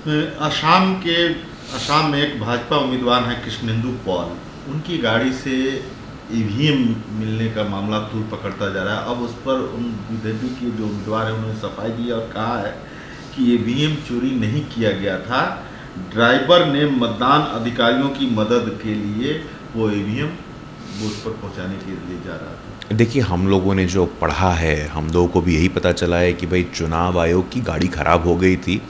असम में एक भाजपा उम्मीदवार हैं कृष्णेंदु पॉल, उनकी गाड़ी से ईवीएम मिलने का मामला तूल पकड़ता जा रहा है। अब उस पर उन बीजेपी के जो उम्मीदवार हैं उन्होंने सफाई दी और कहा है कि ईवीएम चोरी नहीं किया गया था, ड्राइवर ने मतदान अधिकारियों की मदद के लिए वो ईवीएम बूथ पर पहुंचाने के लिए जा रहा था। देखिए, हम लोगों ने जो पढ़ा है, हम लोगों को भी यही पता चला है कि भाई चुनाव आयोग की गाड़ी खराब हो गई थी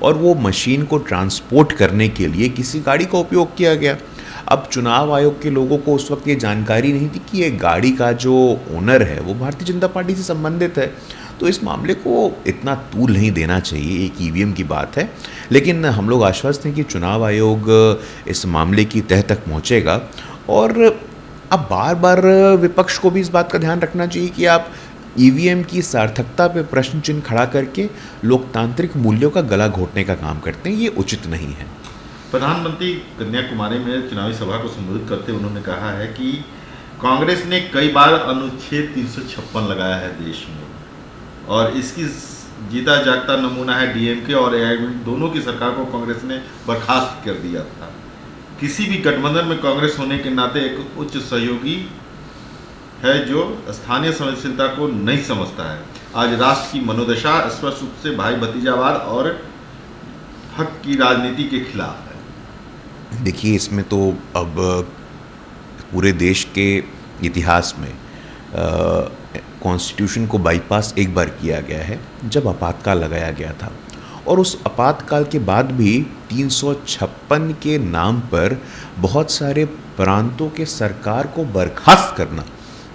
और वो मशीन को ट्रांसपोर्ट करने के लिए किसी गाड़ी का उपयोग किया गया। अब चुनाव आयोग के लोगों को उस वक्त ये जानकारी नहीं थी कि ये गाड़ी का जो ओनर है वो भारतीय जनता पार्टी से संबंधित है, तो इस मामले को इतना तूल नहीं देना चाहिए। एक ईवीएम की बात है, लेकिन हम लोग आश्वस्त हैं कि चुनाव आयोग इस मामले की तह तक पहुँचेगा। और अब बार बार विपक्ष को भी इस बात का ध्यान रखना चाहिए कि आप ईवीएम की सार्थकता पे प्रश्न चिन्ह खड़ा करके लोकतांत्रिक मूल्यों का गला घोटने का काम करते हैं, ये उचित नहीं है। प्रधानमंत्री कन्याकुमारी में चुनावी सभा को संबोधित करते हुए उन्होंने कहा है कि कांग्रेस ने कई बार अनुच्छेद 356 लगाया है देश में, और इसकी जीता जागता नमूना है डीएमके और एआईएमआईएम दोनों की सरकार को कांग्रेस ने बर्खास्त कर दिया था। किसी भी गठबंधन में कांग्रेस होने के नाते एक उच्च सहयोगी है जो स्थानीय संवेदनशीलता को नहीं समझता है। आज राष्ट्र की मनोदशा स्पष्ट रूप से भाई भतीजावाद और हक की राजनीति के खिलाफ है। देखिए, इसमें तो अब पूरे देश के इतिहास में कॉन्स्टिट्यूशन को बाईपास एक बार किया गया है जब आपातकाल लगाया गया था, और उस आपातकाल के बाद भी 356 के नाम पर बहुत सारे प्रांतों के सरकार को बर्खास्त करना,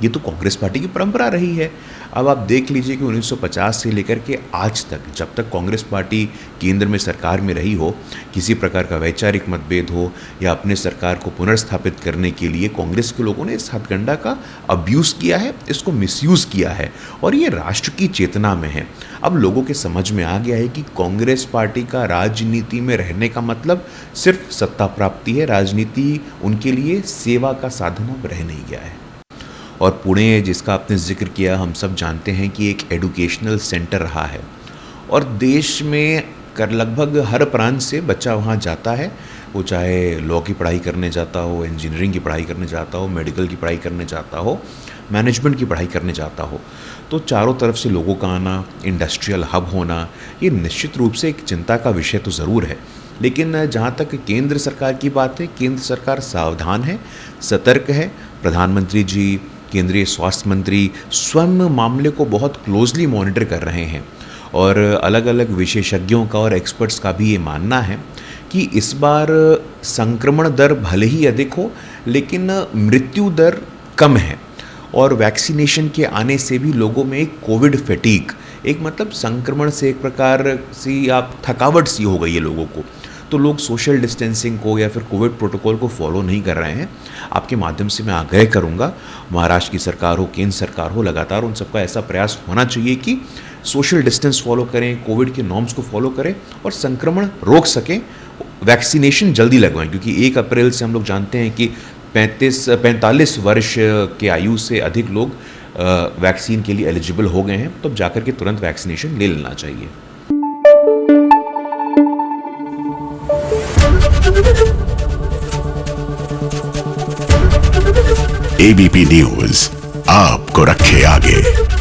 ये तो कांग्रेस पार्टी की परंपरा रही है। अब आप देख लीजिए कि 1950 से लेकर के आज तक, जब तक कांग्रेस पार्टी केंद्र में सरकार में रही हो, किसी प्रकार का वैचारिक मतभेद हो या अपने सरकार को पुनर्स्थापित करने के लिए कांग्रेस के लोगों ने इस हथकंडा का अब्यूज़ किया है, इसको मिसयूज़ किया है, और ये राष्ट्र की चेतना में है। अब लोगों के समझ में आ गया है कि कांग्रेस पार्टी का राजनीति में रहने का मतलब सिर्फ सत्ता प्राप्ति है, राजनीति उनके लिए सेवा का साधन अब रह नहीं गया है। और पुणे, जिसका आपने जिक्र किया, हम सब जानते हैं कि एक एजुकेशनल सेंटर रहा है, और देश में लगभग हर प्रांत से बच्चा वहाँ जाता है, वो चाहे लॉ की पढ़ाई करने जाता हो, इंजीनियरिंग की पढ़ाई करने जाता हो, मेडिकल की पढ़ाई करने जाता हो, मैनेजमेंट की पढ़ाई करने जाता हो। तो चारों तरफ से लोगों का आना, इंडस्ट्रियल हब होना, ये निश्चित रूप से एक चिंता का विषय तो ज़रूर है। लेकिन जहाँ तक केंद्र सरकार की बात है, केंद्र सरकार सावधान है, सतर्क है। प्रधानमंत्री जी, केंद्रीय स्वास्थ्य मंत्री स्वयं मामले को बहुत क्लोजली मॉनिटर कर रहे हैं, और अलग अलग विशेषज्ञों का और एक्सपर्ट्स का भी ये मानना है कि इस बार संक्रमण दर भले ही अधिक हो, लेकिन मृत्यु दर कम है, और वैक्सीनेशन के आने से भी लोगों में एक कोविड फैटीग, एक मतलब संक्रमण से एक प्रकार सी आप थकावट सी हो गई है लोगों को, तो लोग सोशल डिस्टेंसिंग को या फिर कोविड प्रोटोकॉल को फॉलो नहीं कर रहे हैं। आपके माध्यम से मैं आग्रह करूंगा, महाराष्ट्र की सरकार हो, केंद्र सरकार हो, लगातार उन सबका ऐसा प्रयास होना चाहिए कि सोशल डिस्टेंस फॉलो करें, कोविड के नॉर्म्स को फॉलो करें और संक्रमण रोक सकें। वैक्सीनेशन जल्दी लगवाएं, क्योंकि 1 अप्रैल से हम लोग जानते हैं कि 45 वर्ष के आयु से अधिक लोग वैक्सीन के लिए एलिजिबल हो गए हैं, तब जाकर के तुरंत वैक्सीनेशन ले लेना चाहिए। एबीपी न्यूज आपको रखे आगे।